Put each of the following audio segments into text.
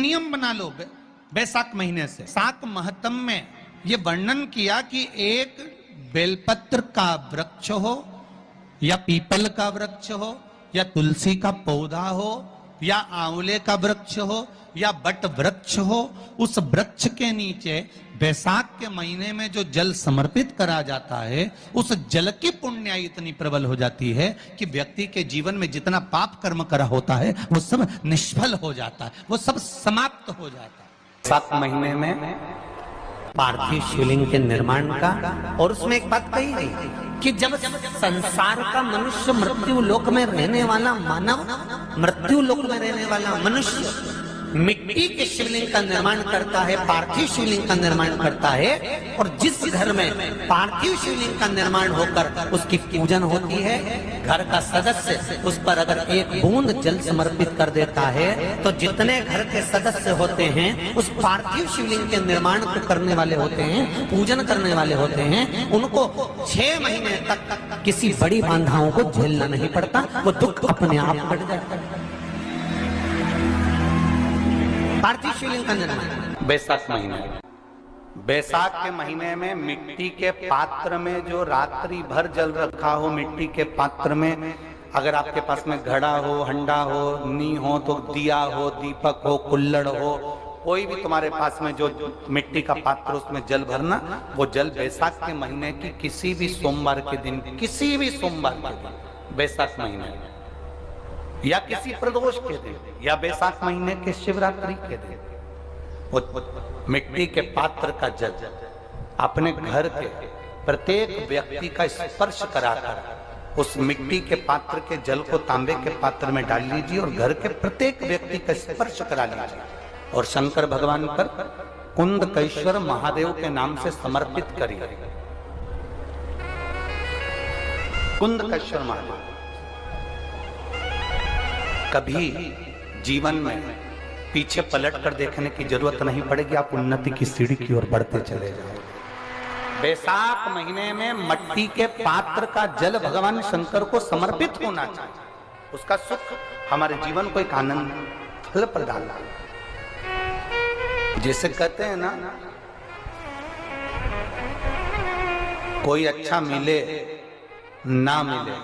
नियम बना लो बैसाख महीने से। साक महत्म में ये वर्णन किया कि एक बेलपत्र का वृक्ष हो या पीपल का वृक्ष हो या तुलसी का पौधा हो या आंवले का वृक्ष हो या बट वृक्ष हो, उस वृक्ष के नीचे बैसाख के महीने में जो जल समर्पित करा जाता है, उस जल की पुण्याई इतनी प्रबल हो जाती है कि व्यक्ति के जीवन में जितना पाप कर्म करा होता है वो सब निष्फल हो जाता है, वो सब समाप्त हो जाता है। बैसाख महीने में पार्थिव शिवलिंग के निर्माण का, और उसमें एक बात कही गई कि जब संसार का मनुष्य, मृत्यु लोक में रहने वाला मानव, मृत्यु लोक में रहने वाला मनुष्य मिट्टी के शिवलिंग का निर्माण करता है, पार्थिव शिवलिंग का निर्माण करता है, और जिस घर में पार्थिव शिवलिंग का निर्माण होकर उसकी पूजन होती है, घर का सदस्य उस पर अगर एक बूंद जल समर्पित कर देता है तो जितने घर के सदस्य होते हैं उस पार्थिव शिवलिंग के निर्माण को करने वाले होते हैं, पूजन करने वाले होते हैं, उनको 6 महीने तक किसी बड़ी बाधाओं को झेलना नहीं पड़ता, वो दुख अपने आप कट जाता है। पार्थिव शिवलिंग का निर्माण बैसाख महीने, बैसाख के महीने में मिट्टी के पात्र में जो रात्रि भर जल रखा हो, मिट्टी के पात्र में, अगर आपके पास में घड़ा हो, हंडा हो, नी हो, तो दिया हो, दीपक हो, कुल्लड़ हो, कोई भी तुम्हारे पास में जो मिट्टी का पात्र, उसमें जल भरना। वो जल बैसाख के महीने की किसी भी सोमवार के दिन, किसी भी सोमवार के दिन, बैसाख महीने या किसी प्रदोष के दिन या बैसाख महीने के शिवरात्रि के दिन, वो मिट्टी के पात्र का जल अपने घर के प्रत्येक व्यक्ति का स्पर्श कराकर उस मिट्टी के पात्र के जल को तांबे के पात्र में डाल लीजिए और घर के प्रत्येक व्यक्ति का स्पर्श करा लीजिए और शंकर भगवान पर कुंदकेश्वर महादेव के नाम से समर्पित करिए। कुंदकेश्वर महादेव। कभी जीवन में पीछे पलट कर देखने की जरूरत नहीं पड़ेगी, आप उन्नति की सीढ़ी की ओर बढ़ते चले जाओगे। बैसाख महीने में मिट्टी के पात्र का जल भगवान शंकर को समर्पित होना चाहिए, उसका सुख हमारे जीवन को एक आनंद फल प्रदान। जैसे कहते हैं ना, कोई अच्छा मिले ना मिले,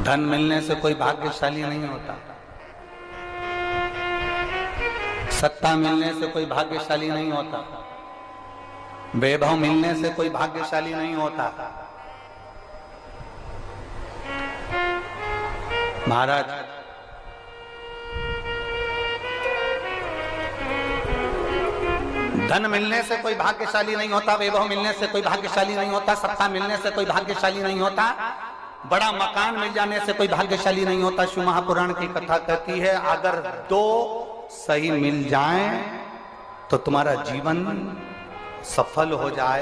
धन मिलने से कोई भाग्यशाली नहीं होता, सत्ता मिलने से कोई भाग्यशाली नहीं होता, वैभव मिलने से कोई भाग्यशाली नहीं होता। महाराज, धन मिलने से कोई भाग्यशाली नहीं होता, वैभव मिलने से कोई भाग्यशाली नहीं होता, सत्ता मिलने से कोई भाग्यशाली नहीं होता, बड़ा मकान मिल जाने से कोई भाग्यशाली नहीं होता। शिव महापुराण की कथा कहती है, अगर 2 सही मिल जाएं तो तुम्हारा जीवन सफल हो जाए,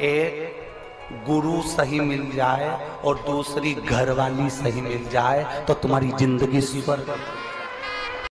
एक गुरु सही मिल जाए और दूसरी घरवाली सही मिल जाए तो तुम्हारी जिंदगी स्वर्ग।